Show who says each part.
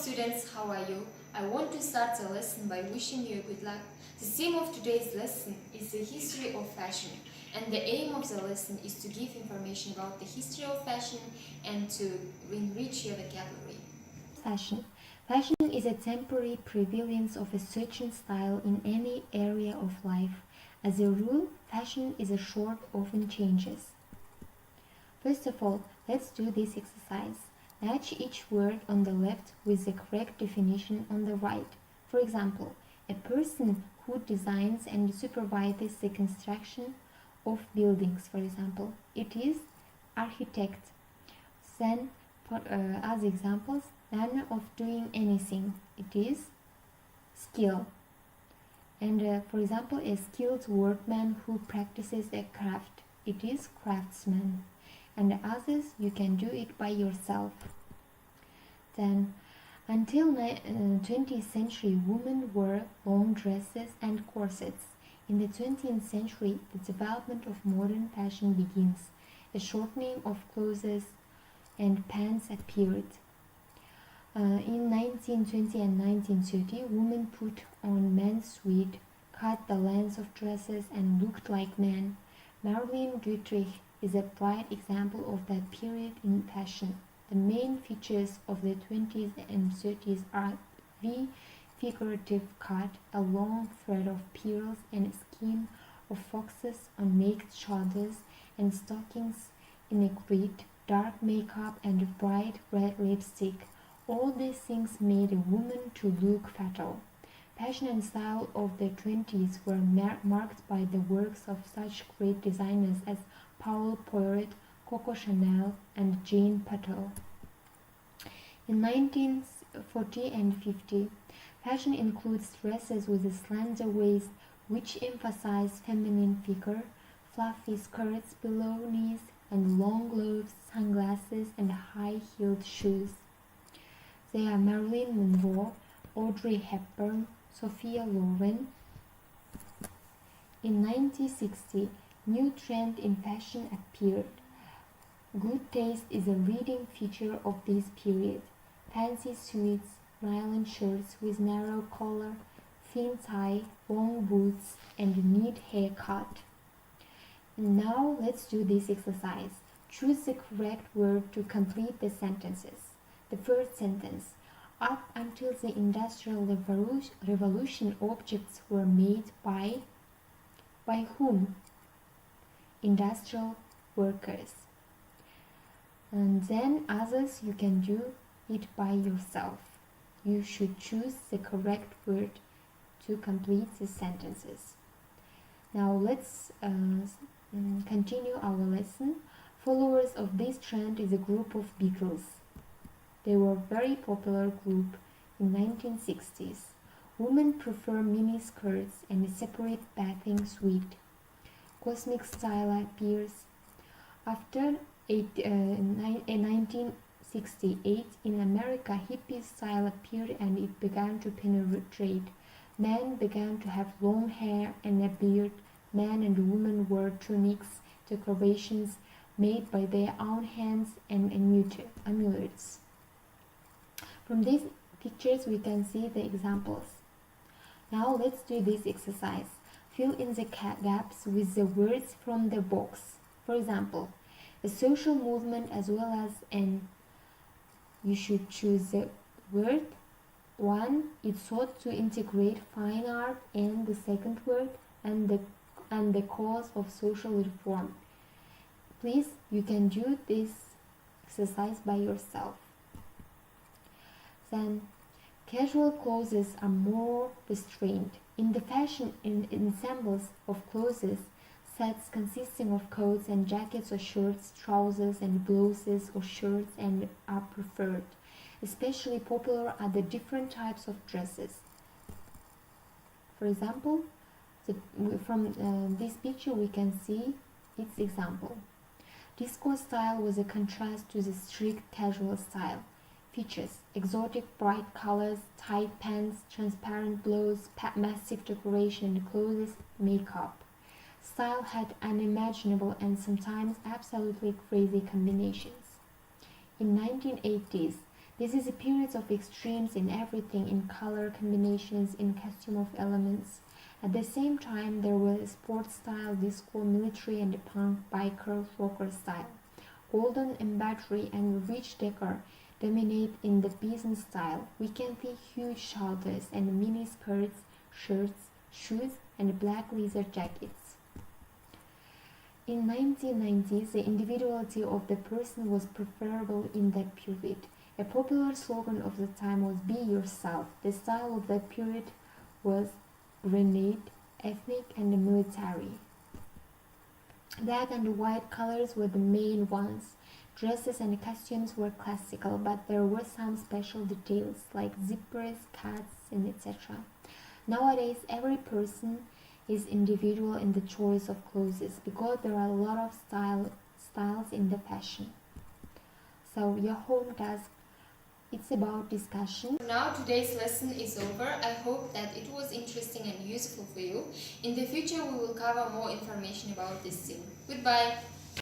Speaker 1: students, how are you? I want to start the lesson by wishing you good luck. The theme of today's lesson is the history of fashion, and the aim of the lesson is to give information about the history of fashion and to enrich your vocabulary.
Speaker 2: Fashion. Fashion is a temporary prevalence of a certain style in any area of life. As a rule, fashion is a short, often changes. First of all, let's do this exercise. Match each word on the left with the correct definition on the right. For example, a person who designs and supervises the construction of buildings, for example. It is architect. Then, as examples, manner of doing anything. It is skill. And for example, a skilled workman who practices a craft. It is craftsman. And others, you can do it by yourself. Then, until 20th century, women wore long dresses and corsets. In the 20th century, the development of modern fashion begins. A shortening of clothes and pants appeared. In 1920 and 1930, women put on men's suit, cut the length of dresses, and looked like men. Marlene Dietrich is a bright example of that period in fashion. The main features of the 20s and 30s are the figurative cut, a long thread of pearls, and a scheme of foxes on naked shoulders, and stockings in a grid, dark makeup, and bright red lipstick. All these things made a woman to look fatal. Fashion and style of the 20s were marked by the works of such great designers as Paul Poiret, Coco Chanel, and Jane Patel. In 1940 and 50, fashion includes dresses with a slender waist which emphasize feminine figure, fluffy skirts below knees, and long gloves, sunglasses, and high-heeled shoes. They are Marilyn Monroe, Audrey Hepburn, Sophia Loren. In 1960, new trend in fashion appeared. Good taste is a leading feature of this period. Fancy suits, nylon shirts with narrow collar, thin tie, long boots, and neat haircut. Now let's do this exercise. Choose the correct word to complete the sentences. The first sentence. Up until the Industrial Revolution, objects were made by whom? Industrial workers. And then others, you can do it by yourself. You should choose the correct word to complete the sentences. Now let's continue our lesson. Followers of this trend is a group of Beatles. They were a very popular group in 1960s. Women prefer mini skirts and a separate bathing suite. Cosmic style appears. After 1968, in America, hippie style appeared and it began to penetrate. Men began to have long hair and a beard. Men and women wore tunics, decorations made by their own hands, and amulets. From these pictures, we can see the examples. Now let's do this exercise. Fill in the gaps with the words from the box. For example, a social movement as well as an. You should choose the word. 1. It sought to integrate fine art, and the second word, and the cause of social reform. Please, you can do this exercise by yourself. Then, casual clothes are more restrained. In the fashion ensembles of clothes, sets consisting of coats and jackets or shirts, trousers and blouses or shirts and are preferred. Especially popular are the different types of dresses. For example, from this picture we can see its example. Disco style was a contrast to the strict casual style. Features: exotic bright colors, tight pants, transparent blouse, massive decoration in clothes, makeup. Style had unimaginable and sometimes absolutely crazy combinations. In 1980s, This is a period of extremes in everything, in color combinations, in costume of elements. At the same time, there was sports style, disco, military, and punk, biker, rocker style. Golden embroidery and rich decor dominate in the business style. We can see huge shoulders and mini skirts, shirts, shoes, and black leather jackets. In 1990s, the individuality of the person was preferable in that period. A popular slogan of the time was "Be yourself." The style of that period was grenade, ethnic, and military. Black and white colors were the main ones. Dresses and costumes were classical, but there were some special details like zippers, cuts, and etc. Nowadays, every person is individual in the choice of clothes because there are a lot of styles in the fashion. So your home task, it's about discussion.
Speaker 1: Now today's lesson is over. I hope that it was interesting and useful for you. In the future we will cover more information about this theme. Goodbye.